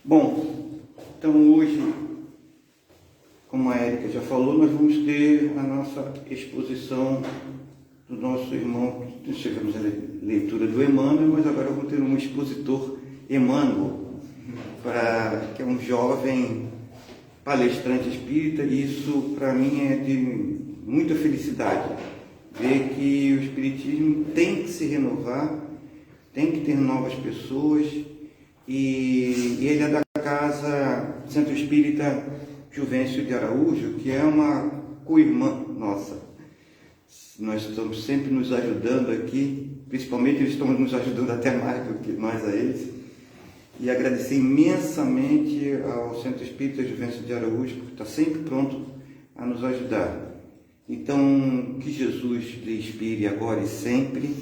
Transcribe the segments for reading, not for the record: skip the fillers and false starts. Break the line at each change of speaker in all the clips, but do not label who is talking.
Bom, então hoje, como a Érica já falou, nós vamos ter a nossa exposição do nosso irmão. Chegamos à leitura do Emmanuel, mas agora vamos ter um expositor, Emmanuel, que é um jovem palestrante espírita, e isso para mim é de muita felicidade, ver que o espiritismo tem que se renovar, tem que ter novas pessoas, e ele é da Casa Centro Espírita Juvencio de Araújo, que é uma co-irmã nossa. Nós estamos sempre nos ajudando aqui, principalmente eles estão nos ajudando até mais do que nós a eles. E agradecer imensamente ao Centro Espírita Juvencio de Araújo, porque está sempre pronto a nos ajudar. Então, que Jesus lhe inspire agora e sempre,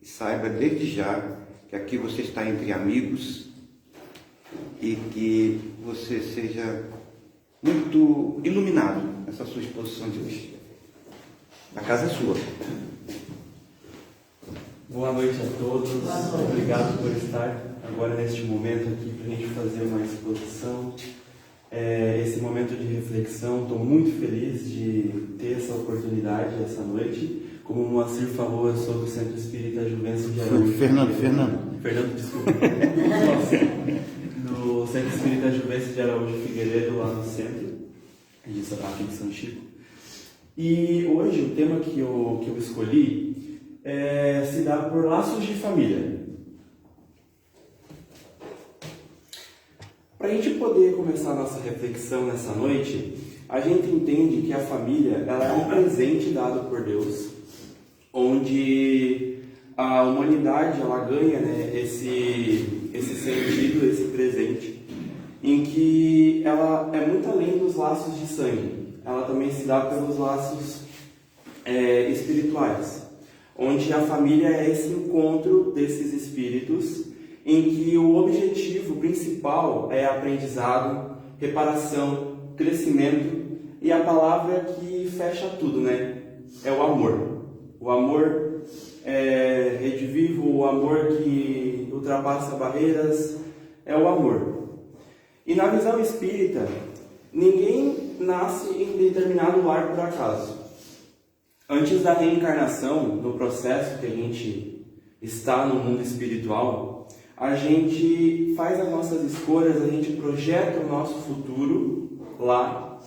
e saiba desde já que aqui você está entre amigos e que você seja muito iluminado nessa sua exposição de hoje. A casa é sua.
Boa noite a todos. Obrigado por estar agora neste momento aqui para a gente fazer uma exposição. Esse momento de reflexão, estou muito feliz de ter essa oportunidade essa noite. Como o Moacir falou, eu sou do Centro Espírita Juvencio de Araújo. Fernando, desculpa. No Centro Espírita Juvencio de Araújo Figueiredo, lá no centro, aqui de São Chico. E hoje o tema que eu escolhi se dá por laços de família. Para a gente poder começar a nossa reflexão nessa noite, a gente entende que a família ela é um presente dado por Deus, onde a humanidade ela ganha, né, esse sentido, esse presente, em que ela é muito além dos laços de sangue. Ela também se dá pelos laços espirituais, onde a família é esse encontro desses espíritos, em que o objetivo principal é aprendizado, reparação, crescimento, e a palavra que fecha tudo, né? É o amor. O amor redivivo, o amor que ultrapassa barreiras, é o amor. E na visão espírita, ninguém nasce em determinado lar por acaso. Antes da reencarnação, no processo que a gente está no mundo espiritual, a gente faz as nossas escolhas, a gente projeta o nosso futuro lá,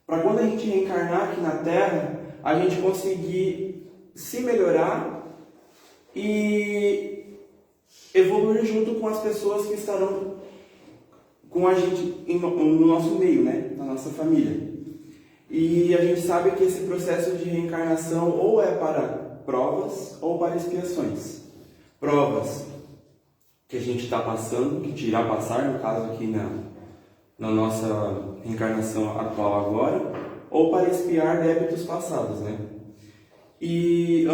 para quando a gente reencarnar aqui na Terra, a gente conseguir se melhorar e evoluir junto com as pessoas que estarão com a gente no nosso meio, né? Na nossa família. E a gente sabe que esse processo de reencarnação ou é para provas ou para expiações. Provas que a gente está passando, que irá passar, no caso aqui na nossa reencarnação atual agora, ou para expiar débitos passados, né? E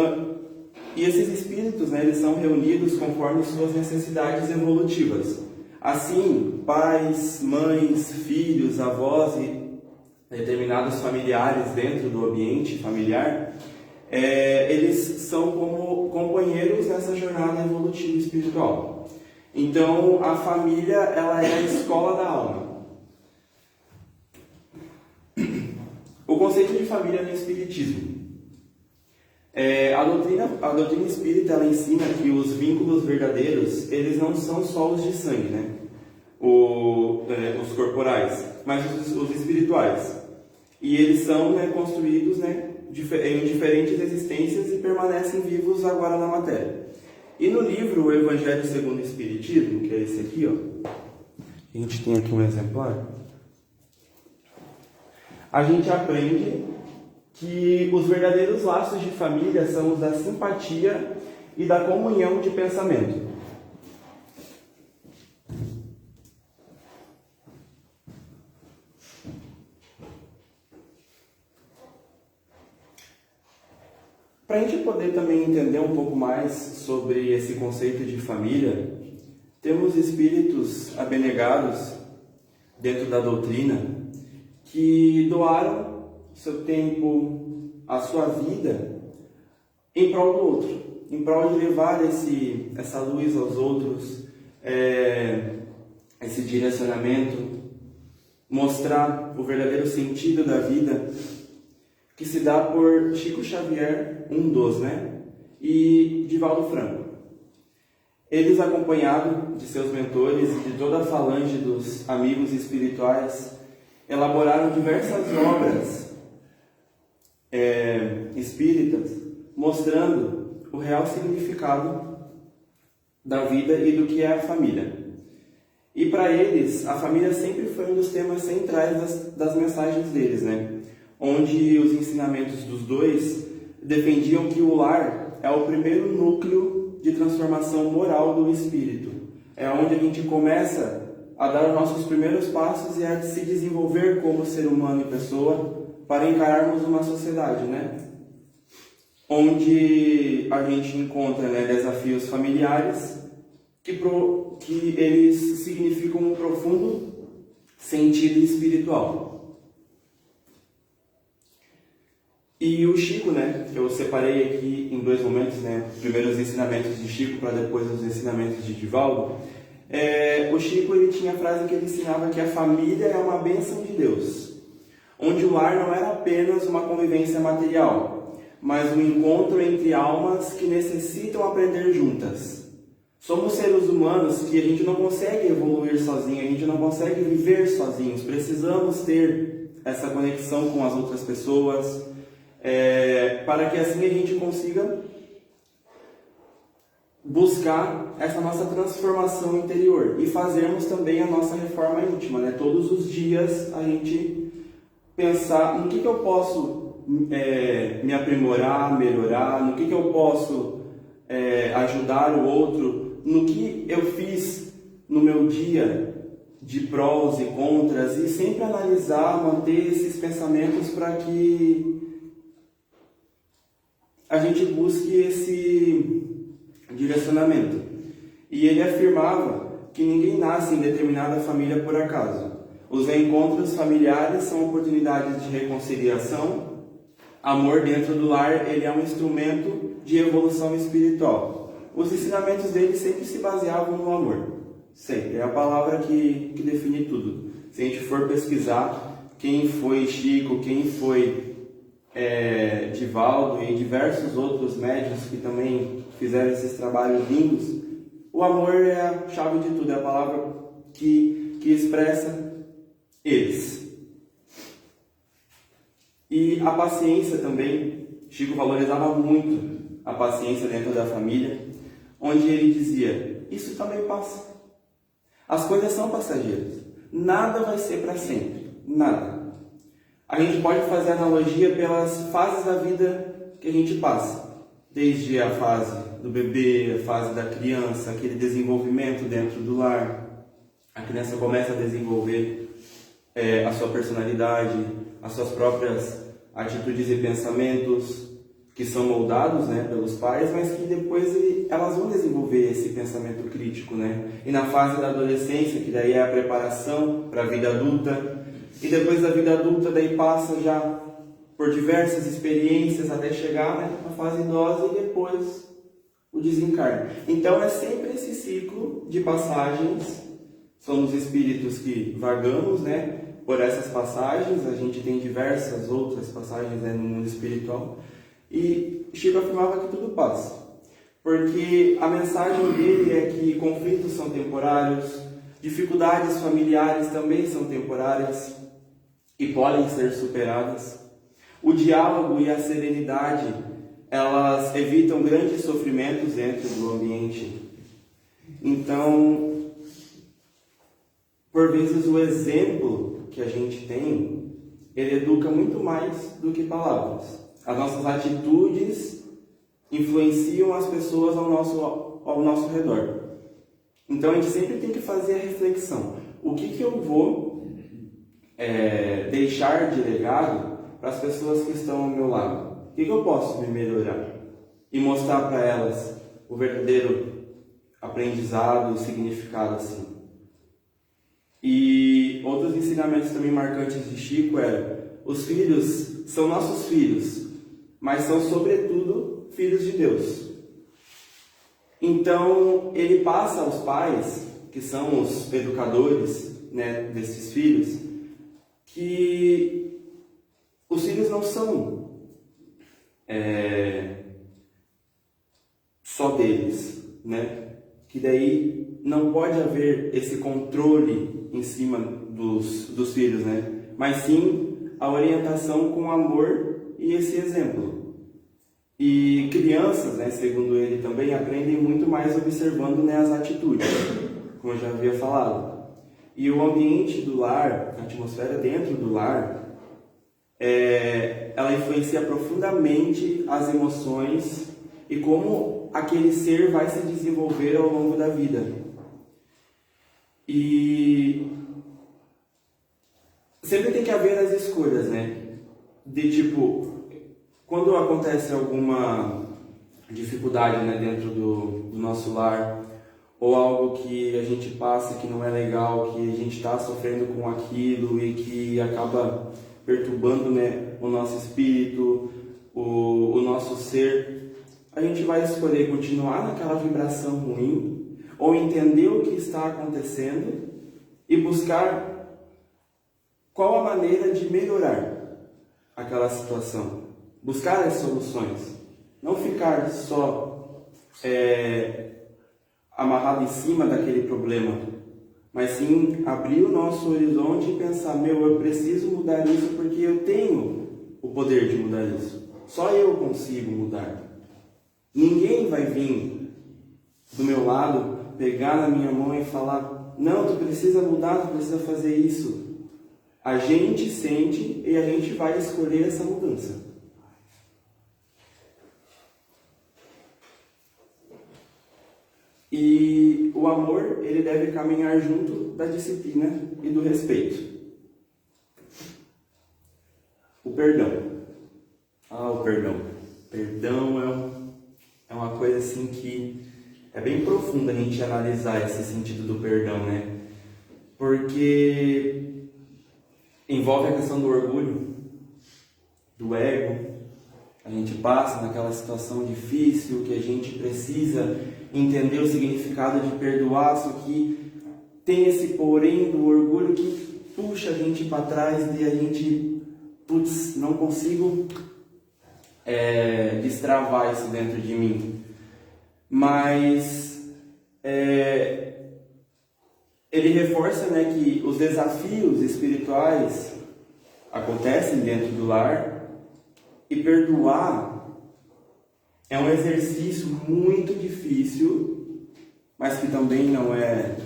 esses espíritos, né, eles são reunidos conforme suas necessidades evolutivas. Assim, pais, mães, filhos, avós e determinados familiares dentro do ambiente familiar, eles são como companheiros nessa jornada evolutiva espiritual. Então, a família ela é a escola da alma. O conceito de família no Espiritismo. A doutrina espírita ela ensina que os vínculos verdadeiros eles não são só os de sangue, né? Os corporais, mas os espirituais. E eles são, né, construídos, né, em diferentes existências e permanecem vivos agora na matéria. E no livro O Evangelho segundo o Espiritismo, que é esse aqui, ó, a gente tem aqui um exemplar, a gente aprende que os verdadeiros laços de família são os da simpatia e da comunhão de pensamento. Para a gente poder também entender um pouco mais sobre esse conceito de família, temos espíritos abnegados dentro da doutrina que doaram seu tempo, a sua vida em prol do outro, em prol de levar essa luz aos outros, esse direcionamento, mostrar o verdadeiro sentido da vida, que se dá por Chico Xavier, um dos, né? E Divaldo Franco. Eles, acompanhados de seus mentores e de toda a falange dos amigos espirituais, elaboraram diversas obras espíritas, mostrando o real significado da vida e do que é a família. E para eles, a família sempre foi um dos temas centrais das mensagens deles, né? Onde os ensinamentos dos dois defendiam que o lar é o primeiro núcleo de transformação moral do espírito. É onde a gente começa a dar os nossos primeiros passos e a se desenvolver como ser humano e pessoa para encararmos uma sociedade, né? Onde a gente encontra, né, desafios familiares que eles significam um profundo sentido espiritual. E o Chico, né, que eu separei aqui em dois momentos, né, primeiro os ensinamentos de Chico para depois os ensinamentos de Divaldo. O Chico, ele tinha a frase que ele ensinava que a família é uma bênção de Deus, onde o lar não era apenas uma convivência material, mas um encontro entre almas que necessitam aprender juntas. Somos seres humanos que a gente não consegue evoluir sozinho, a gente não consegue viver sozinhos, precisamos ter essa conexão com as outras pessoas, para que assim a gente consiga buscar essa nossa transformação interior e fazermos também a nossa reforma íntima, né? Todos os dias a gente pensar no que eu posso me aprimorar, melhorar, no que eu posso ajudar o outro, no que eu fiz no meu dia de prós e contras, e sempre analisar, manter esses pensamentos para que a gente busque esse direcionamento. E ele afirmava que ninguém nasce em determinada família por acaso. Os encontros familiares são oportunidades de reconciliação. Amor dentro do lar, ele é um instrumento de evolução espiritual. Os ensinamentos dele sempre se baseavam no amor. Sempre. É a palavra que define tudo. Se a gente for pesquisar quem foi Chico, quem foi Divaldo e diversos outros médiuns que também fizeram esses trabalhos lindos, o amor é a chave de tudo, é a palavra que expressa eles. E a paciência também, Chico valorizava muito a paciência dentro da família, onde ele dizia, isso também passa. As coisas são passageiras, nada vai ser para sempre, nada. A gente pode fazer analogia pelas fases da vida que a gente passa, desde a fase do bebê, a fase da criança, aquele desenvolvimento dentro do lar. A criança começa a desenvolver a sua personalidade, as suas próprias atitudes e pensamentos que são moldados, né, pelos pais, mas que depois elas vão desenvolver esse pensamento crítico, né? E na fase da adolescência, que daí é a preparação para a vida adulta, e depois da vida adulta daí passa já por diversas experiências até chegar, né, na fase idosa e depois o desencarne. Então é sempre esse ciclo de passagens. Somos espíritos que vagamos, né, por essas passagens. A gente tem diversas outras passagens, né, no mundo espiritual. E Chico afirmava que tudo passa, porque a mensagem dele é que conflitos são temporários, dificuldades familiares também são temporárias e podem ser superadas. O diálogo e a serenidade, elas evitam grandes sofrimentos dentro do ambiente. Então, por vezes o exemplo que a gente tem, ele educa muito mais do que palavras. As nossas atitudes influenciam as pessoas ao nosso redor. Então a gente sempre tem que fazer a reflexão. O que eu vou deixar de legado para as pessoas que estão ao meu lado? O que eu posso me melhorar? E mostrar para elas o verdadeiro aprendizado, o significado assim. E outros ensinamentos também marcantes de Chico eram: os filhos são nossos filhos, mas são sobretudo filhos de Deus. Então ele passa aos pais, que que são os educadores, né, desses filhos, que os filhos não são só deles, né? Que daí não pode haver esse controle em cima dos filhos, né? Mas sim a orientação com amor e esse exemplo. E crianças, né, segundo ele também, aprendem muito mais observando, né, as atitudes, como eu já havia falado. E o ambiente do lar, a atmosfera dentro do lar, ela influencia profundamente as emoções e como aquele ser vai se desenvolver ao longo da vida. E sempre tem que haver as escolhas, né? De tipo, quando acontece alguma dificuldade, né, dentro do nosso lar, ou algo que a gente passa que não é legal, que a gente está sofrendo com aquilo e que acaba perturbando, né, o nosso espírito, o nosso ser, a gente vai escolher continuar naquela vibração ruim ou entender o que está acontecendo e buscar qual a maneira de melhorar aquela situação. Buscar as soluções. Não ficar só amarrado em cima daquele problema, mas sim abrir o nosso horizonte e pensar, eu preciso mudar isso porque eu tenho o poder de mudar isso. Só eu consigo mudar. Ninguém vai vir do meu lado, pegar na minha mão e falar, não, tu precisa mudar, tu precisa fazer isso. A gente sente e a gente vai escolher essa mudança. E o amor, ele deve caminhar junto da disciplina e do respeito. O perdão. O perdão. Perdão é uma coisa assim que é bem profunda a gente analisar esse sentido do perdão, né? Porque envolve a questão do orgulho, do ego. A gente passa naquela situação difícil que a gente precisa entender o significado de perdoar, só que tem esse porém do orgulho que puxa a gente para trás e a gente, não consigo destravar isso dentro de mim. Mas ele reforça, né, que os desafios espirituais acontecem dentro do lar e perdoar é um exercício muito difícil, mas que também não é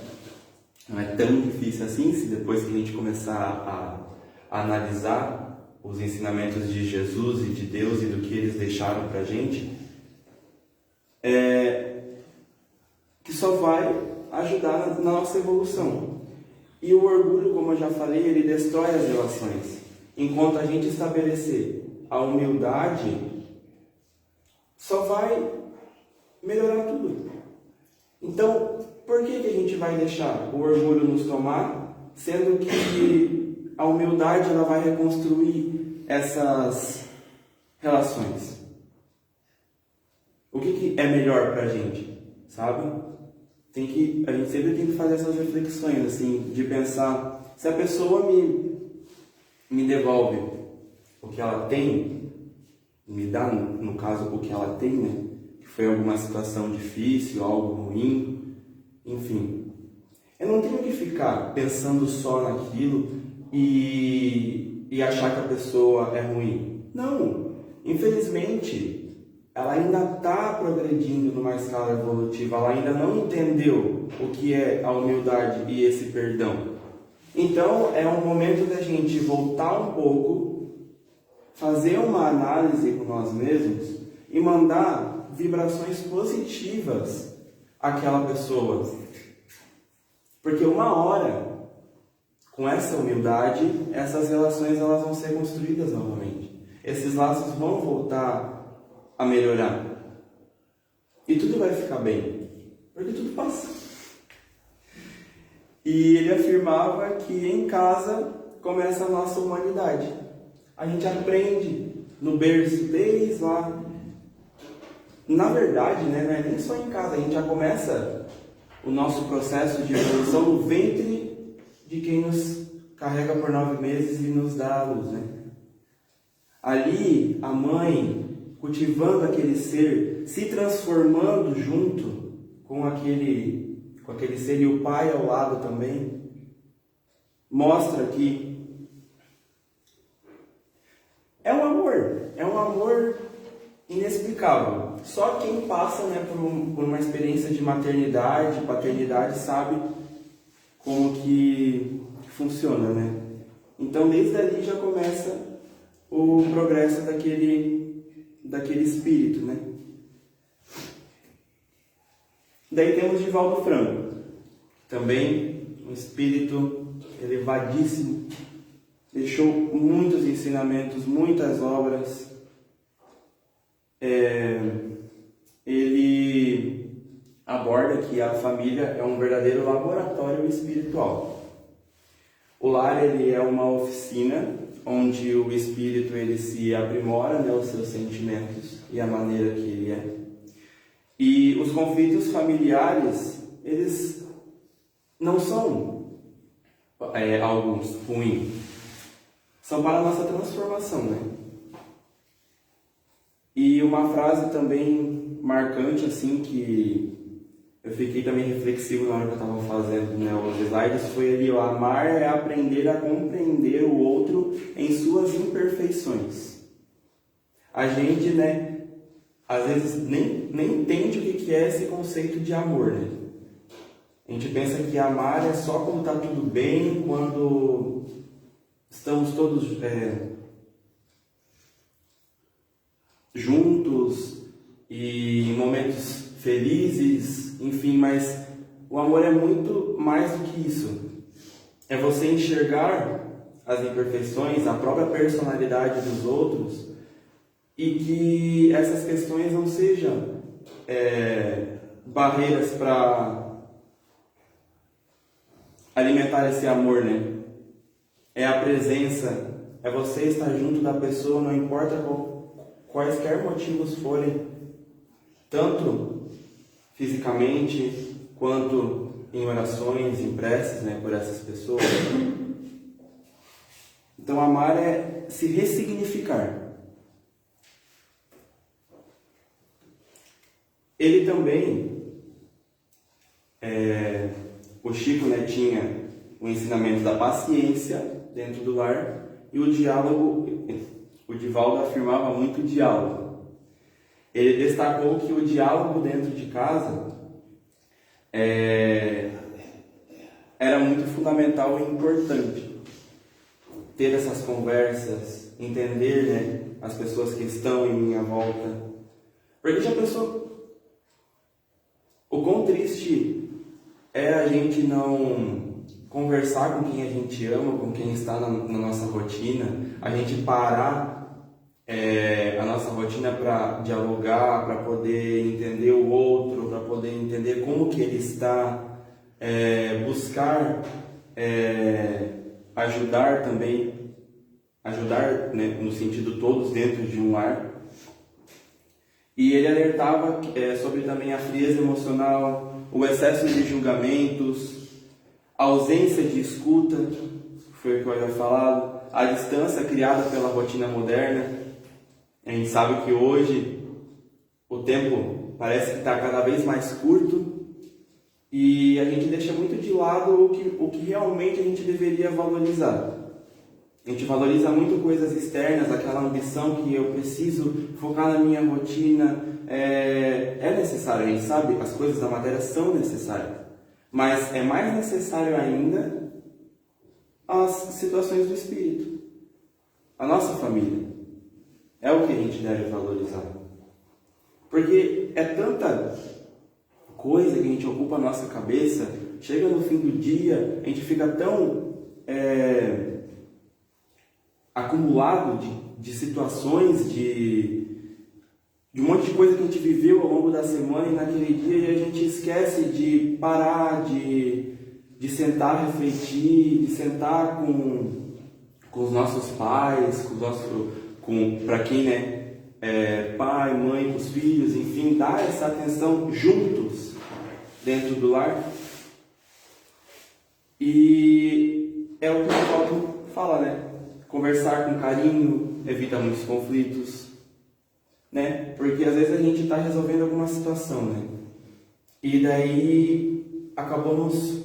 tão difícil assim, se depois que a gente começar a analisar os ensinamentos de Jesus e de Deus e do que eles deixaram para a gente, que só vai ajudar na nossa evolução. E o orgulho, como eu já falei, ele destrói as relações. Enquanto a gente estabelecer a humildade, só vai melhorar tudo. Então, por que a gente vai deixar o orgulho nos tomar, sendo que a humildade ela vai reconstruir essas relações? O que é melhor pra gente, sabe? A gente sempre tem que fazer essas reflexões, assim, de pensar, se a pessoa me devolve o que ela tem, me dá, no caso, o que ela tem, né? Que foi alguma situação difícil, algo ruim, enfim. Eu não tenho que ficar pensando só naquilo e achar que a pessoa é ruim. Não, infelizmente, ela ainda está progredindo numa escala evolutiva, ela ainda não entendeu o que é a humildade e esse perdão. Então, é um momento da gente voltar um pouco, fazer uma análise com nós mesmos e mandar vibrações positivas àquela pessoa. Porque uma hora, com essa humildade, essas relações elas vão ser construídas novamente. Esses laços vão voltar a melhorar. E tudo vai ficar bem. Porque tudo passa. E ele afirmava que em casa começa a nossa humanidade. A gente aprende no berço, desde lá. Na verdade, né, não é nem só em casa, a gente já começa o nosso processo de evolução no ventre de quem nos carrega por 9 meses e nos dá a luz, né? Ali, a mãe, cultivando aquele ser, se transformando junto com aquele ser, e o pai ao lado também, mostra que é um amor inexplicável. Só quem passa, né, por uma experiência de maternidade, paternidade, sabe como que funciona, né? Então, desde ali já começa o progresso daquele espírito, né? Daí temos Divaldo Franco, também um espírito elevadíssimo, deixou muitos ensinamentos, muitas obras. Ele aborda que a família é um verdadeiro laboratório espiritual. O lar, ele é uma oficina onde o espírito ele se aprimora, né, os seus sentimentos e a maneira que ele é. E os conflitos familiares, eles não são algo ruim, são para a nossa transformação, né? E uma frase também marcante, assim, que eu fiquei também reflexivo na hora que eu estava fazendo, né, os slides, foi ali: o amar é aprender a compreender o outro em suas imperfeições. A gente, né, às vezes nem entende o que é esse conceito de amor, né? A gente pensa que amar é só quando está tudo bem, quando estamos todos juntos e em momentos felizes, enfim, mas o amor é muito mais do que isso. É você enxergar as imperfeições, a própria personalidade dos outros, e que essas questões não sejam barreiras para alimentar esse amor, né? É a presença, é você estar junto da pessoa, não importa quaisquer motivos forem, tanto fisicamente quanto em orações, em preces, né, por essas pessoas. Então, amar é se ressignificar. Ele também, o Chico, né, tinha o ensinamento da paciência dentro do lar e o diálogo. O Divaldo afirmava muito o diálogo. Ele destacou que o diálogo dentro de casa era muito fundamental e importante. Ter essas conversas, entender, né, as pessoas que estão em minha volta. Porque já pensou o quão triste é a gente não conversar com quem a gente ama, com quem está na nossa rotina, a gente parar a nossa rotina para dialogar, para poder entender o outro, para poder entender como que ele está, buscar ajudar também, né, no sentido todos dentro de um lar. E ele alertava sobre também a frieza emocional, o excesso de julgamentos, a ausência de escuta, foi o que eu havia falado, a distância criada pela rotina moderna. A gente sabe que hoje o tempo parece que está cada vez mais curto e a gente deixa muito de lado o que realmente a gente deveria valorizar. A gente valoriza muito coisas externas, aquela ambição que eu preciso focar na minha rotina. É necessário, a gente sabe, as coisas da matéria são necessárias, mas é mais necessário ainda as situações do espírito, a nossa família. É o que a gente deve valorizar. Porque é tanta coisa que a gente ocupa a nossa cabeça, chega no fim do dia, a gente fica tão acumulado de situações, de um monte de coisa que a gente viveu ao longo da semana e naquele dia, e a gente esquece de parar, de sentar, refletir, de sentar com os nossos pais, para quem, né, pai, mãe, com os filhos, enfim, dar essa atenção juntos dentro do lar. E é o que o Paulo fala, né? Conversar com carinho evita muitos conflitos, né? Porque às vezes a gente está resolvendo alguma situação, né? E daí acabamos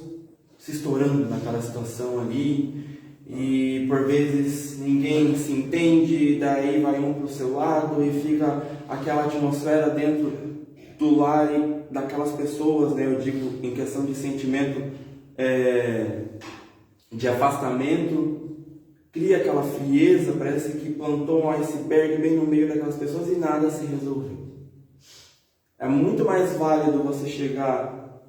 se estourando naquela situação ali, e por vezes ninguém se entende, daí vai um para o seu lado e fica aquela atmosfera dentro do lar e daquelas pessoas, né? Eu digo em questão de sentimento de afastamento, cria aquela frieza, parece que plantou um iceberg bem no meio daquelas pessoas e nada se resolveu. É muito mais válido você chegar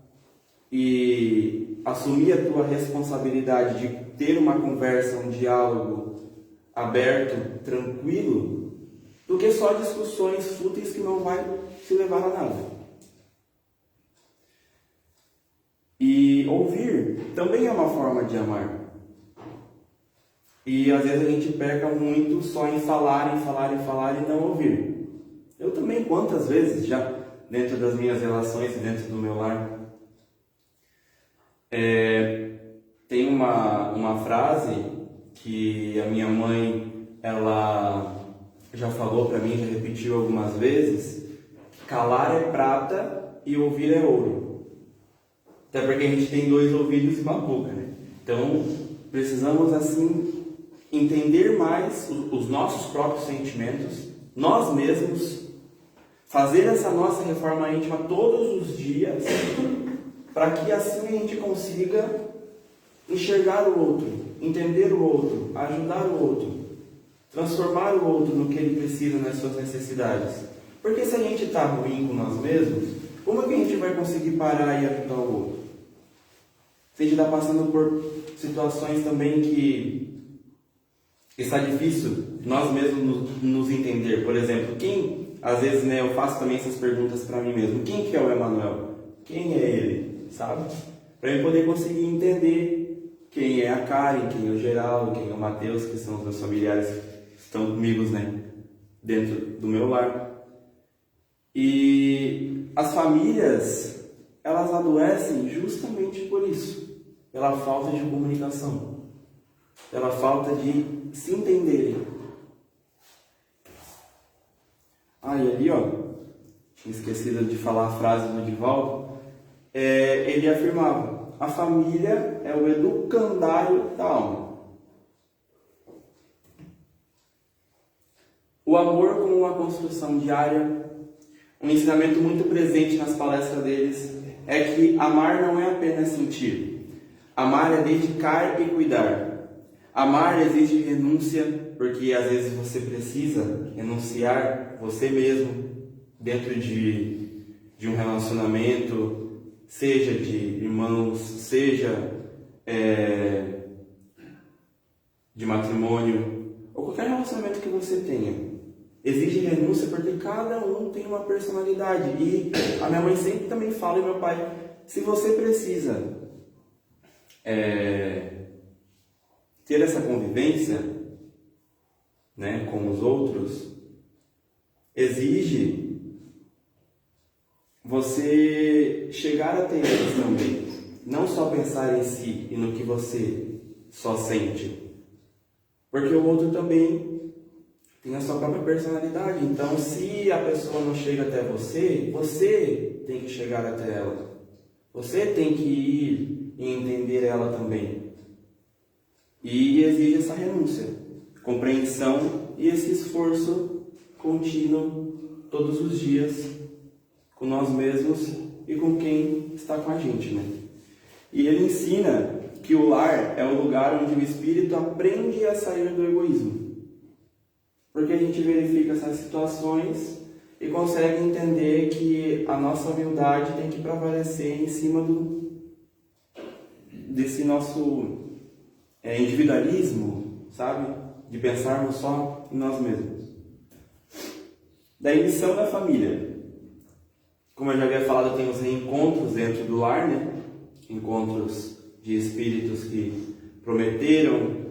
e assumir a tua responsabilidade de ter uma conversa, um diálogo aberto, tranquilo, do que só discussões fúteis que não vai te levar a nada. E ouvir também é uma forma de amar. E às vezes a gente peca muito só em falar e não ouvir. Eu também, quantas vezes já, dentro das minhas relações e dentro do meu lar, tem uma frase que a minha mãe, ela já falou para mim, já repetiu algumas vezes: calar é prata e ouvir é ouro. Até porque a gente tem 2 ouvidos e uma boca, né? Então, precisamos assim entender mais os nossos próprios sentimentos, nós mesmos, fazer essa nossa reforma íntima todos os dias, para que assim a gente consiga enxergar o outro, entender o outro, ajudar o outro, transformar o outro no que ele precisa, nas suas necessidades. Porque se a gente está ruim com nós mesmos, como é que a gente vai conseguir parar e ajudar o outro? Se a gente está passando por situações também que está difícil nós mesmos nos entender. Por exemplo, às vezes, né, eu faço também essas perguntas para mim mesmo: quem que é o Emanuel? Quem é ele? Sabe? Para eu poder conseguir entender quem é a Karen, quem é o Geraldo, quem é o Matheus, que são os meus familiares que estão comigo, né, dentro do meu lar. E as famílias, elas adoecem justamente por isso, pela falta de comunicação, pela falta de se entenderem. E ali, tinha esquecido de falar a frase do Divaldo. Ele afirmava: a família é o educandário da alma. O amor como uma construção diária. Um ensinamento muito presente nas palestras deles é que amar não é apenas sentir. Amar é dedicar e cuidar. Amar exige renúncia, porque às vezes você precisa renunciar você mesmo dentro de um relacionamento, seja de irmãos, seja de matrimônio, ou qualquer relacionamento que você tenha. Exige renúncia porque cada um tem uma personalidade. E a minha mãe sempre também fala, e meu pai: se você precisa ter essa convivência, né, com os outros, exige você chegar até eles também. Não só pensar em si e no que você só sente. Porque o outro também tem a sua própria personalidade. Então, se a pessoa não chega até você, você tem que chegar até ela. Você tem que ir e entender ela também. E exige essa renúncia, compreensão e esse esforço contínuo todos os dias com nós mesmos e com quem está com a gente, né? E ele ensina que o lar é o lugar onde o espírito aprende a sair do egoísmo. Porque a gente verifica essas situações e consegue entender que a nossa humildade tem que prevalecer em cima desse nosso individualismo, sabe? De pensarmos só em nós mesmos. Da missão da família. Como eu já havia falado, tem os reencontros dentro do lar, né? Encontros de espíritos que prometeram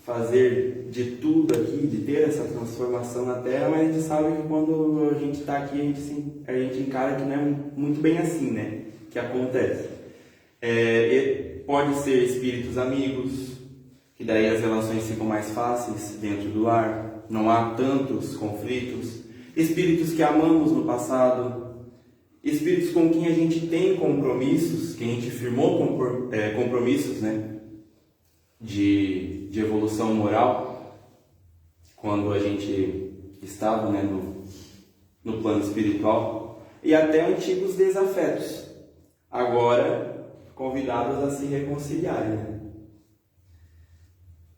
fazer de tudo aqui, de ter essa transformação na Terra, mas a gente sabe que quando a gente está aqui, a gente encara que não é muito bem assim, né? Que acontece. pode ser espíritos amigos, que daí as relações ficam mais fáceis dentro do lar, não há tantos conflitos. Espíritos que amamos no passado, espíritos com quem a gente tem compromissos, que a gente firmou compromissos, né, de evolução moral, quando a gente estava, né, no plano espiritual, e até antigos desafetos, agora convidados a se reconciliarem, né?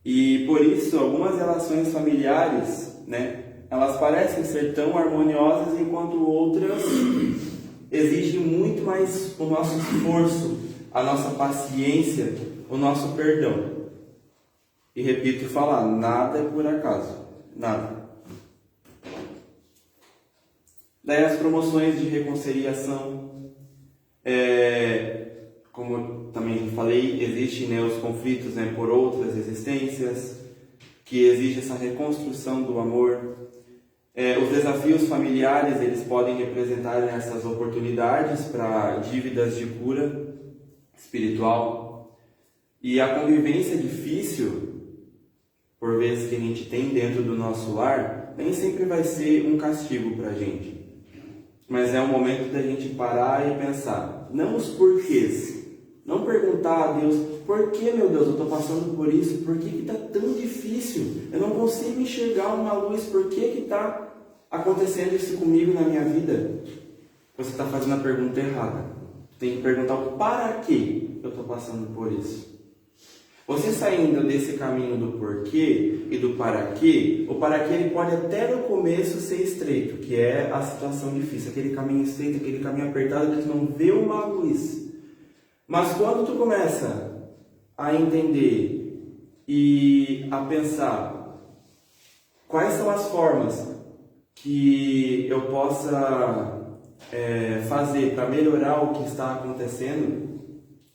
E por isso, algumas relações familiares, né, elas parecem ser tão harmoniosas, enquanto outras exigem muito mais o nosso esforço, a nossa paciência, o nosso perdão. E repito falar, nada é por acaso, nada. Daí as promoções de reconciliação, como eu também falei, existem, né, os conflitos, né, por outras existências, que exige essa reconstrução do amor. Os desafios familiares, eles podem representar essas oportunidades para dívidas de cura espiritual. E a convivência difícil, por vezes, que a gente tem dentro do nosso lar, nem sempre vai ser um castigo para a gente. Mas é um momento da gente parar e pensar, não os porquês. Não perguntar a Deus, por que, meu Deus, eu estou passando por isso? Por que está tão difícil? Eu não consigo enxergar uma luz. Por que está acontecendo isso comigo na minha vida? Você está fazendo a pergunta errada. Tem que perguntar o para que eu estou passando por isso. Você saindo desse caminho do porquê e do para quê, o para quê ele pode até no começo ser estreito, que é a situação difícil, aquele caminho estreito, aquele caminho apertado que tu não vê uma luz. Mas quando tu começa a entender e a pensar quais são as formas que eu possa fazer para melhorar o que está acontecendo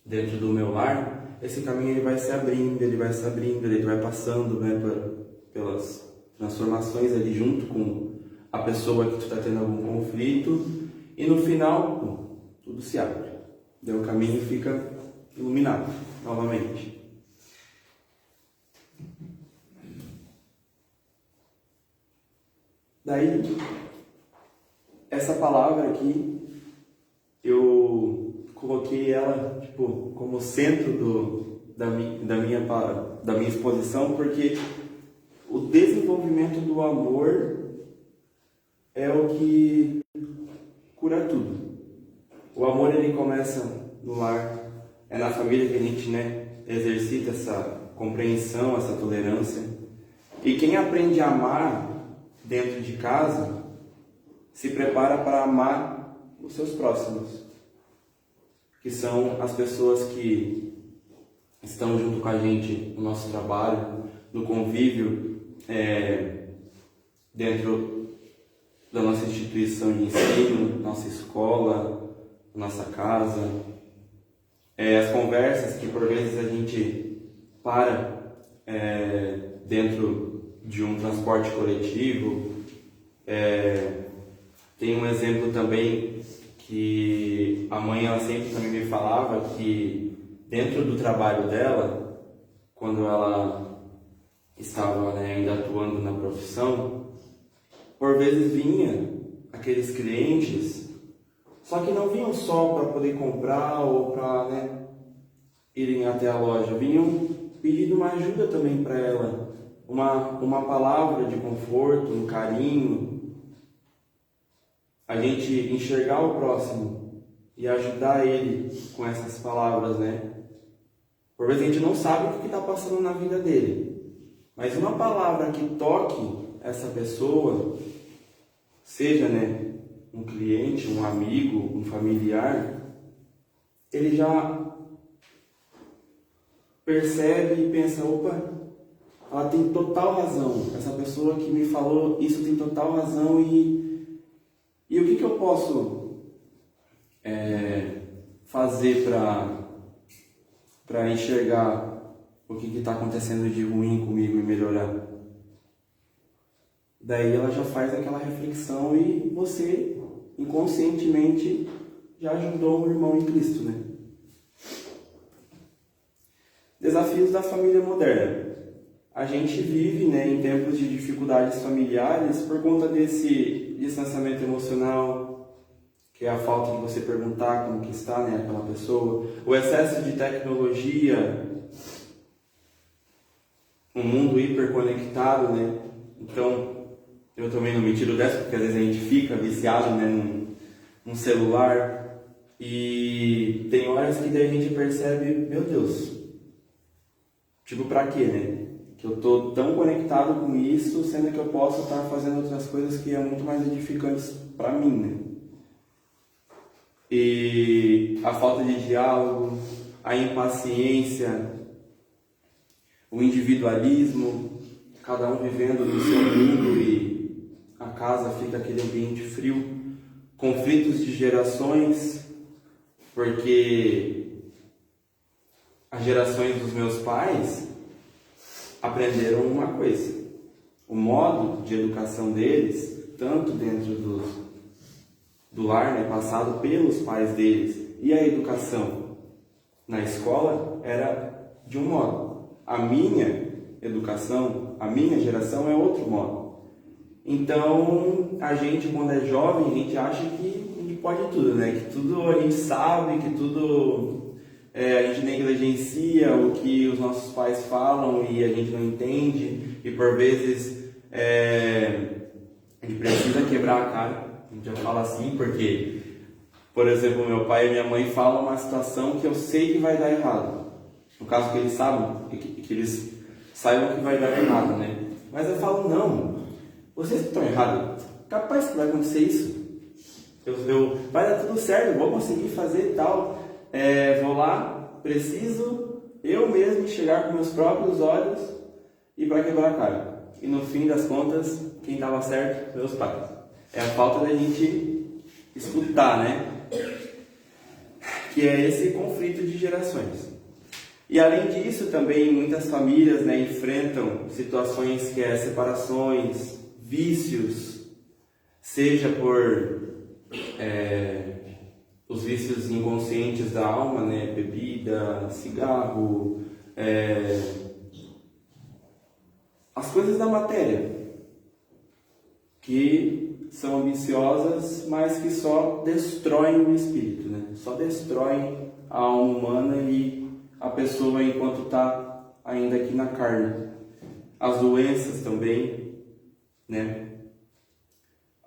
dentro do meu lar, esse caminho ele vai se abrindo, ele vai passando, né, pelas transformações ali junto com a pessoa que tu está tendo algum conflito, e no final tudo se abre. Daí o caminho fica iluminado novamente. Daí, essa palavra aqui, eu coloquei ela como centro da minha exposição, porque o desenvolvimento do amor é o que cura tudo. O amor ele começa no lar, é na família que a gente, né, exercita essa compreensão, essa tolerância. E quem aprende a amar dentro de casa se prepara para amar os seus próximos, que são as pessoas que estão junto com a gente no nosso trabalho, no convívio, dentro da nossa instituição de ensino, nossa escola, nossa casa, as conversas que por vezes a gente para dentro de um transporte coletivo. Tem um exemplo também que a mãe ela sempre também me falava, que dentro do trabalho dela, quando ela estava, né, ainda atuando na profissão, por vezes vinha aqueles clientes, só que não vinham só para poder comprar ou para, né, irem até a loja, vinham pedindo uma ajuda também para ela, uma palavra de conforto, um carinho. A gente enxergar o próximo e ajudar ele com essas palavras, né? Por vezes a gente não sabe o que está passando na vida dele, mas uma palavra que toque essa pessoa, seja, né, um cliente, um amigo, um familiar, ele já percebe e pensa, opa, ela tem total razão, essa pessoa que me falou isso tem total razão, e o que eu posso fazer para enxergar o que está acontecendo de ruim comigo e melhorar? Daí ela já faz aquela reflexão e você, inconscientemente, já ajudou um irmão em Cristo, né? Desafios da família moderna. A gente vive, né, em tempos de dificuldades familiares por conta desse distanciamento emocional, que é a falta de você perguntar como que está, né, aquela pessoa, o excesso de tecnologia, um mundo hiperconectado, né? Então, eu também não me tiro dessa, porque às vezes a gente fica viciado, né, num celular, e tem horas que daí a gente percebe, meu Deus, tipo, pra quê, né? Que eu tô tão conectado com isso, sendo que eu posso estar fazendo outras coisas que é muito mais edificantes para mim, né? E a falta de diálogo, a impaciência, o individualismo, cada um vivendo no seu mundo e a casa fica aquele ambiente frio, conflitos de gerações, porque as gerações dos meus pais aprenderam uma coisa: o modo de educação deles, tanto dentro do lar, né, passado pelos pais deles, e a educação na escola era de um modo. A minha educação, a minha geração é outro modo. Então, a gente, quando é jovem, a gente acha que a gente pode tudo, né? Que tudo a gente sabe, que tudo a gente negligencia o que os nossos pais falam e a gente não entende. E por vezes a gente precisa quebrar a cara. A gente já fala assim porque, por exemplo, meu pai e minha mãe falam uma situação que eu sei que vai dar errado. No caso que eles sabem, que eles saibam que vai dar errado, né? Mas eu falo, não, vocês que estão errados, capaz que vai acontecer isso. Vai dar tudo certo, vou conseguir fazer e tal. Vou lá, preciso eu mesmo chegar com meus próprios olhos e para quebrar a cara. E no fim das contas, quem estava certo? Meus pais. É a falta da gente escutar, né? Que é esse conflito de gerações. E além disso, também muitas famílias, né, enfrentam situações que é separações, vícios, seja por os vícios inconscientes da alma, né, bebida, cigarro, as coisas da matéria, que são ambiciosas, mas que só destroem o espírito, né? Só destroem a alma humana e a pessoa enquanto está ainda aqui na carne. As doenças também, né?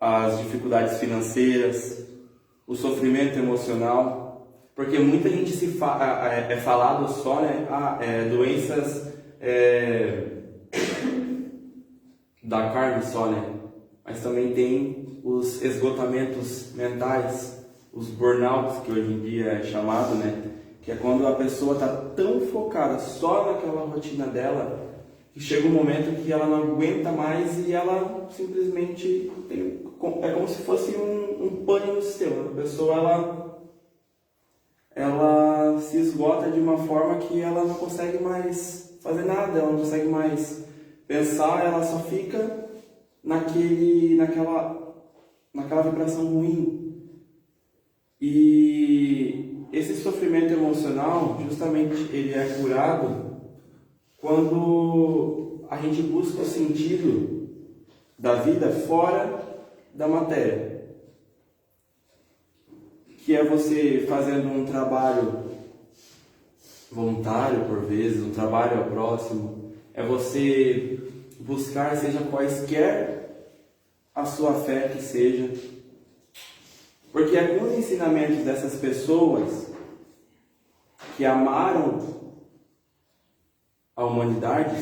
As dificuldades financeiras, o sofrimento emocional, porque muita gente é falado só, né? Doenças da carne só, né? Mas também tem os esgotamentos mentais, os burnouts, que hoje em dia é chamado, né? Que é quando a pessoa está tão focada só naquela rotina dela, que chega um momento que ela não aguenta mais e ela simplesmente é como se fosse um pane no sistema. A pessoa ela se esgota de uma forma que ela não consegue mais fazer nada, ela não consegue mais pensar, ela só fica naquela vibração ruim. E esse sofrimento emocional, justamente, ele é curado quando a gente busca o sentido da vida fora da matéria. Que é você fazendo um trabalho voluntário, por vezes, um trabalho ao próximo. É você buscar, seja quaisquer a sua fé que seja. Porque é com os ensinamentos dessas pessoas que amaram a humanidade,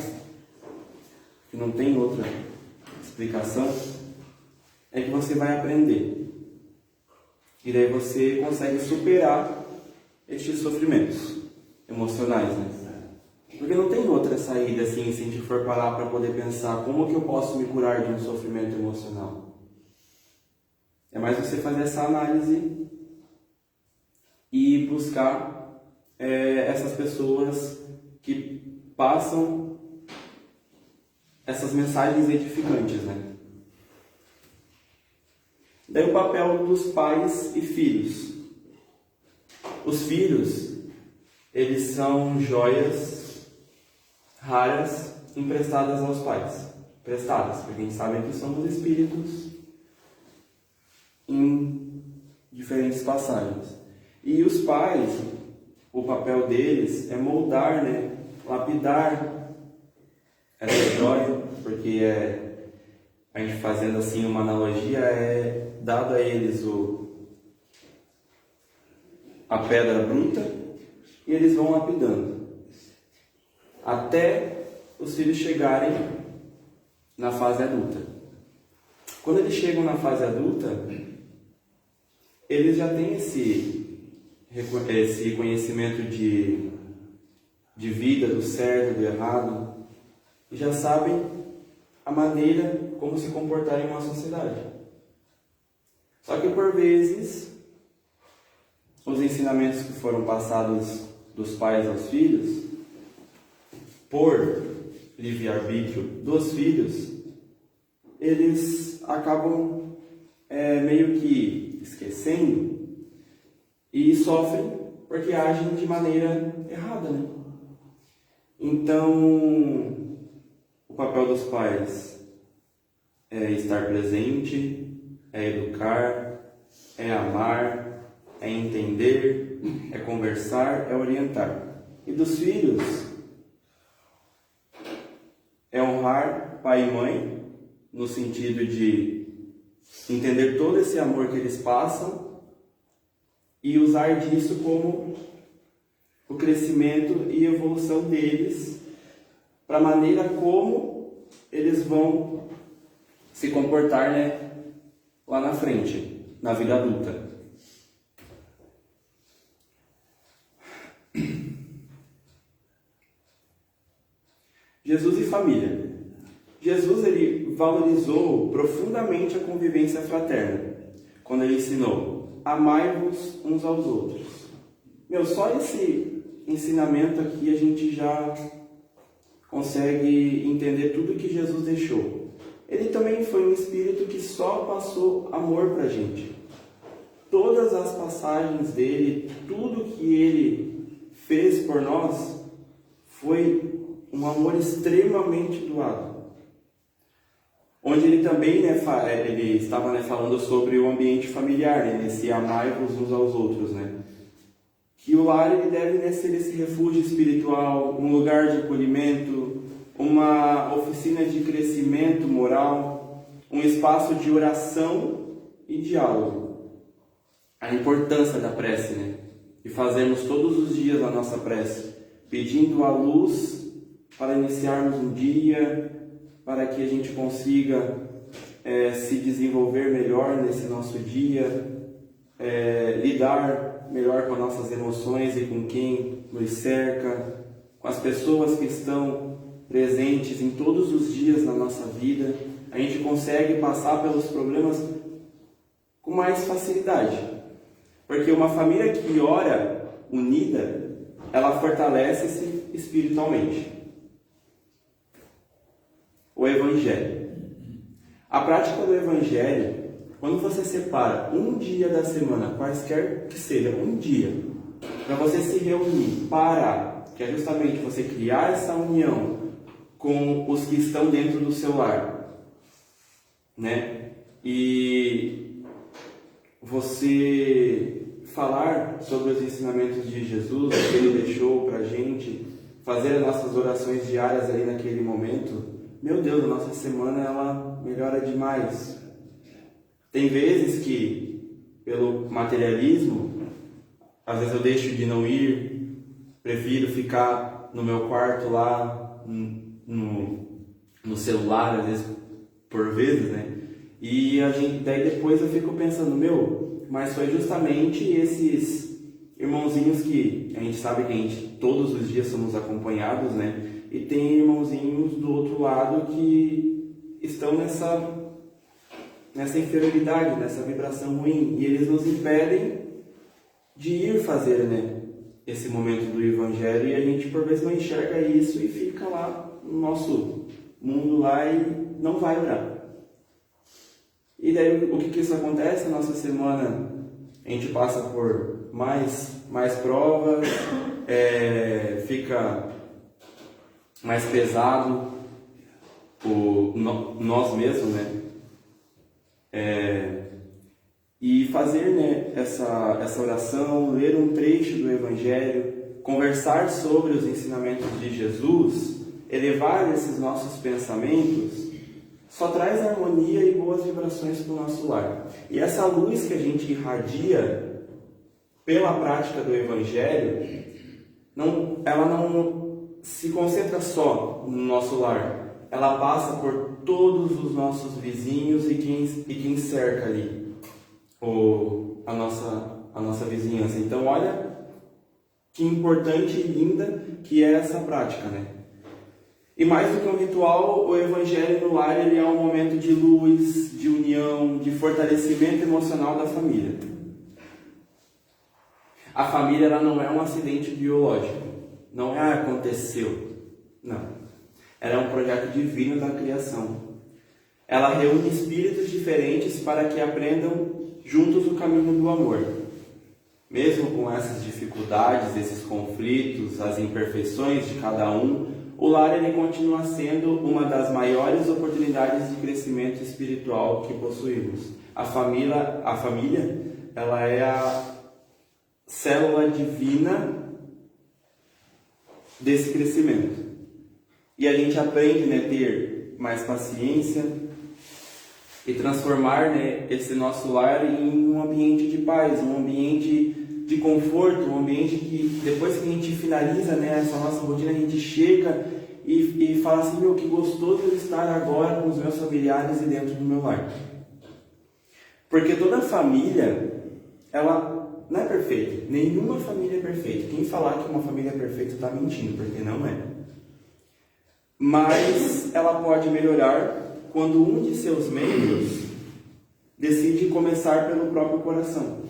que não tem outra explicação, é que você vai aprender. E daí você consegue superar estes sofrimentos emocionais, né? Porque não tem outra saída assim, se a gente for parar para poder pensar como que eu posso me curar de um sofrimento emocional. É mais você fazer essa análise e buscar essas pessoas que passam essas mensagens edificantes, né? Daí o papel dos pais e filhos. Os filhos, eles são joias raras emprestadas aos pais. Emprestadas, porque a gente sabe que somos espíritos em diferentes passagens. E os pais, o papel deles é moldar, né? Lapidar essa joia, porque a gente fazendo assim uma analogia, é dado a eles a pedra bruta e eles vão lapidando até os filhos chegarem na fase adulta. Quando eles chegam na fase adulta, eles já têm esse conhecimento de vida, do certo, do errado, e já sabem a maneira como se comportar em uma sociedade. Só que por vezes, os ensinamentos que foram passados dos pais aos filhos, por livre-arbítrio dos filhos, eles acabam meio que esquecendo e sofrem porque agem de maneira errada, né? Então, o papel dos pais é estar presente, é educar, é amar, é entender, é conversar, é orientar. E dos filhos, é honrar pai e mãe, no sentido de entender todo esse amor que eles passam e usar disso como o crescimento e evolução deles, para a maneira como eles vão se comportar, né, lá na frente, na vida adulta. Jesus e família. Jesus, ele valorizou profundamente a convivência fraterna, quando ele ensinou: amai-vos uns aos outros. Só esse ensinamento aqui a gente já consegue entender tudo que Jesus deixou. Ele também foi um espírito que só passou amor para a gente. Todas as passagens dele, tudo que ele fez por nós, foi um amor extremamente doado. Onde ele também, ele estava falando sobre o ambiente familiar, nesse amai-vos uns aos outros, que o lar ele deve ser esse refúgio espiritual, um lugar de acolhimento, uma oficina de crescimento moral, um espaço de oração e diálogo. A importância da prece, e fazermos todos os dias a nossa prece, pedindo a luz para iniciarmos um dia, para que a gente consiga se desenvolver melhor nesse nosso dia, lidar melhor com nossas emoções e com quem nos cerca, com as pessoas que estão presentes em todos os dias na nossa vida. A gente consegue passar pelos problemas com mais facilidade, porque uma família que ora unida, ela fortalece-se espiritualmente. O Evangelho. A prática do Evangelho, quando você separa um dia da semana, quaisquer que seja, um dia, para você se reunir, parar, que é justamente você criar essa união com os que estão dentro do seu lar, E você falar sobre os ensinamentos de Jesus, que ele deixou para a gente, fazer as nossas orações diárias ali naquele momento. Meu Deus, a nossa semana ela melhora demais. Tem vezes que, pelo materialismo, às vezes eu deixo de não ir, prefiro ficar no meu quarto lá, no celular, às vezes, por vezes, E daí depois eu fico pensando, mas foi justamente esses irmãozinhos que a gente sabe que todos os dias somos acompanhados, E tem irmãozinhos do outro lado que estão nessa inferioridade, nessa vibração ruim, e eles nos impedem de ir fazer, esse momento do Evangelho, e a gente por vezes não enxerga isso e fica lá no nosso mundo lá e não vai orar. E daí o que isso acontece? Na nossa semana a gente passa por mais provas, fica mais pesado, nós mesmos, né? E fazer, né, essa oração, ler um trecho do Evangelho, conversar sobre os ensinamentos de Jesus, elevar esses nossos pensamentos, só traz harmonia e boas vibrações para o nosso lar. E essa luz que a gente irradia pela prática do Evangelho, ela não se concentra só no nosso lar, ela passa por todos os nossos vizinhos e quem cerca ali a nossa vizinhança. Então, olha que importante e linda que é essa prática, né? E mais do que um ritual, o Evangelho no lar ele é um momento de luz, de união, de fortalecimento emocional da família. A família ela não é um acidente biológico, não é aconteceu, não. Ela é um projeto divino da criação. Ela reúne espíritos diferentes para que aprendam juntos o caminho do amor. Mesmo com essas dificuldades, esses conflitos, as imperfeições de cada um, o lar ele continua sendo uma das maiores oportunidades de crescimento espiritual que possuímos. A família, ela é a célula divina desse crescimento. E a gente aprende, né, ter mais paciência e transformar, né, esse nosso lar em um ambiente de paz, um ambiente de conforto, um ambiente que depois que a gente finaliza, né, essa nossa rotina, a gente chega e fala assim, meu, que gostoso eu estar agora com os meus familiares e dentro do meu lar. Porque toda família, ela não é perfeita. Nenhuma família é perfeita. Quem falar que uma família é perfeita está mentindo, porque não é. Mas ela pode melhorar quando um de seus membros decide começar pelo próprio coração.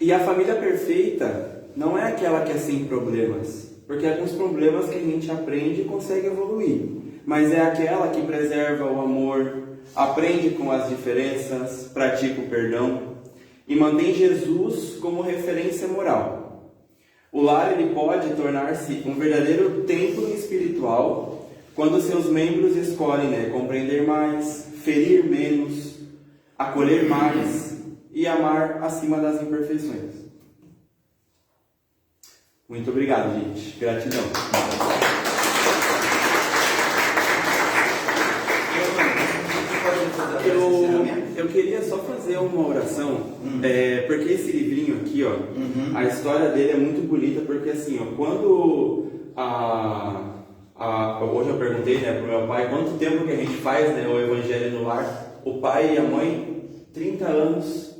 E a família perfeita não é aquela que é sem problemas, porque é com os problemas que a gente aprende e consegue evoluir, mas é aquela que preserva o amor, aprende com as diferenças, pratica o perdão e mantém Jesus como referência moral. O lar ele pode tornar-se um verdadeiro templo espiritual quando seus membros escolhem, né, compreender mais, ferir menos, acolher mais e amar acima das imperfeições. Muito obrigado, gente. Gratidão. Eu queria só fazer uma oração, porque esse livrinho aqui, ó, a história dele é muito bonita, porque assim, ó, quando hoje eu perguntei, né, pro meu pai quanto tempo que a gente faz, né, o Evangelho no lar, o pai e a mãe, 30 anos,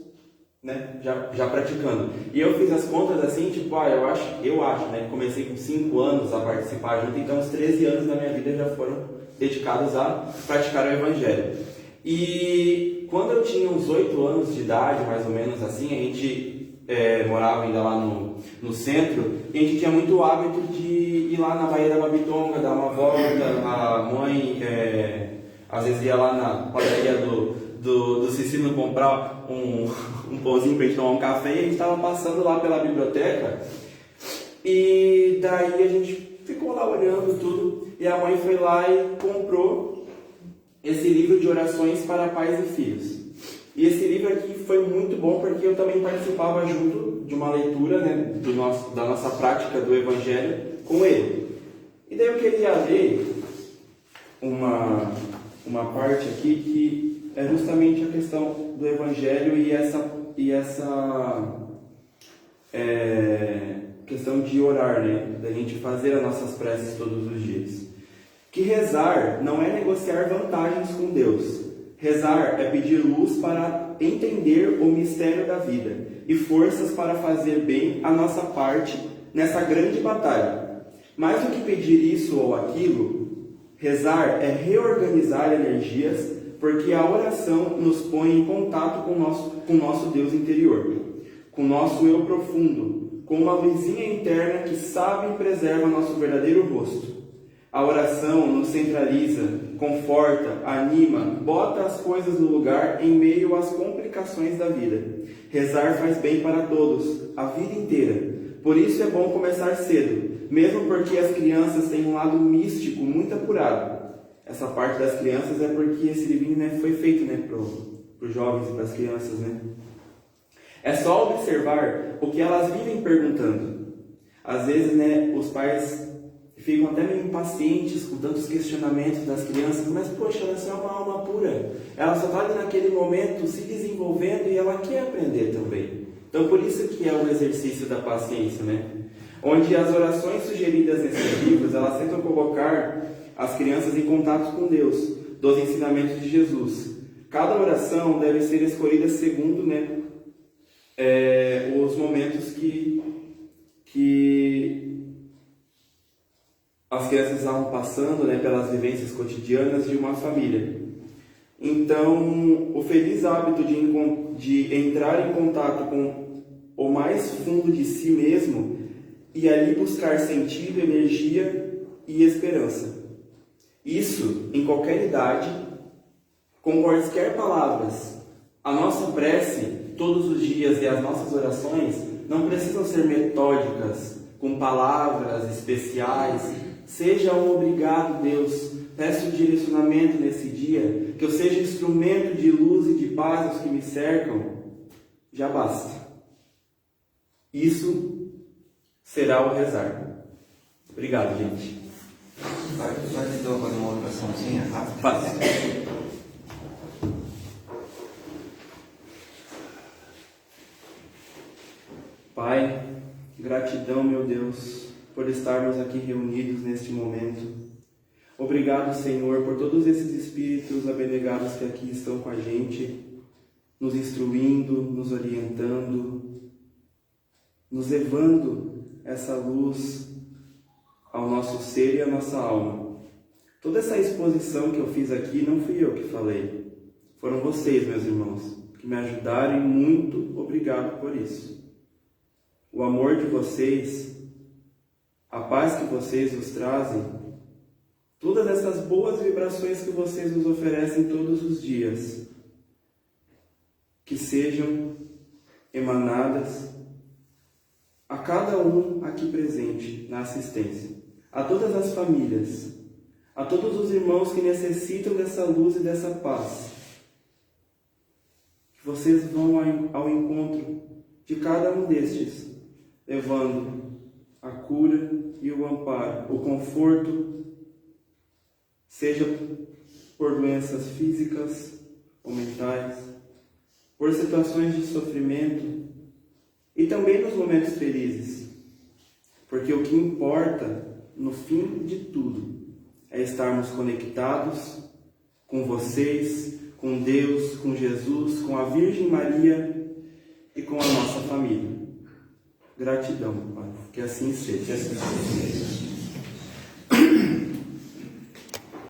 né, já praticando. E eu fiz as contas assim, tipo, eu acho, né, que comecei com 5 anos a participar junto, então os 13 anos da minha vida já foram dedicados a praticar o Evangelho. E quando eu tinha uns 8 anos de idade, mais ou menos assim, a gente morava ainda lá no centro, e a gente tinha muito hábito de ir lá na Baía da Guabitonga, dar uma volta. A mãe às vezes ia lá na padaria do Cicino comprar um pãozinho pra gente tomar um café, e a gente estava passando lá pela biblioteca, e daí a gente ficou lá olhando tudo, e a mãe foi lá e comprou esse livro de orações para pais e filhos. E esse livro aqui foi muito bom porque eu também participava junto de uma leitura, né, da nossa prática do Evangelho com ele. E daí eu queria ler uma parte aqui que é justamente a questão do Evangelho e essa questão de orar, né, da gente fazer as nossas preces todos os dias. Que rezar não é negociar vantagens com Deus. Rezar é pedir luz para entender o mistério da vida e forças para fazer bem a nossa parte nessa grande batalha. Mais do que pedir isso ou aquilo, rezar é reorganizar energias, porque a oração nos põe em contato com o nosso Deus interior, com o nosso eu profundo, com uma luzinha interna que sabe e preserva nosso verdadeiro rosto. A oração nos centraliza, conforta, anima, bota as coisas no lugar em meio às complicações da vida. Rezar faz bem para todos, a vida inteira, Por isso é bom começar cedo, mesmo porque as crianças têm um lado místico muito apurado. Essa parte das crianças é porque esse livrinho, né, foi feito, né, para os jovens e para as crianças, né? É só observar o que elas vivem perguntando. Às vezes, né, os pais ficam até meio impacientes com tantos questionamentos das crianças, mas poxa, ela é uma alma pura, ela só está ali naquele momento se desenvolvendo e ela quer aprender também. Então por isso que é o exercício da paciência, né? Onde as orações sugeridas nesses livros, elas tentam colocar as crianças em contato com Deus, dos ensinamentos de Jesus. Cada oração deve ser escolhida segundo, né, os momentos que as crianças estavam passando, né, pelas vivências cotidianas de uma família. Então, o feliz hábito de entrar em contato com o mais fundo de si mesmo e ali buscar sentido, energia e esperança. Isso em qualquer idade, com quaisquer palavras. A nossa prece, todos os dias, e as nossas orações não precisam ser metódicas, com palavras especiais. Seja um obrigado, Deus. Peço direcionamento nesse dia, que eu seja instrumento de luz e de paz aos que me cercam. Já basta. Isso será o rezar. Obrigado, gente.
Vai te dar agora uma oraçãozinha rápida.
Faça. Pai, gratidão, meu Deus, por estarmos aqui reunidos neste momento. Obrigado, Senhor, por todos esses espíritos abnegados que aqui estão com a gente, nos instruindo, nos orientando, nos levando essa luz ao nosso ser e à nossa alma. Toda essa exposição que eu fiz aqui não fui eu que falei, foram vocês, meus irmãos, que me ajudaram e muito obrigado por isso. O amor de vocês, a paz que vocês nos trazem, todas essas boas vibrações que vocês nos oferecem todos os dias, que sejam emanadas a cada um aqui presente na assistência, a todas as famílias, a todos os irmãos que necessitam dessa luz e dessa paz. Que vocês vão ao encontro de cada um destes, levando a cura e o amparo, o conforto, seja por doenças físicas ou mentais, por situações de sofrimento e também nos momentos felizes. Porque o que importa, no fim de tudo, é estarmos conectados com vocês, com Deus, com Jesus, com a Virgem Maria e com a nossa família. Gratidão, Pai. Que assim seja.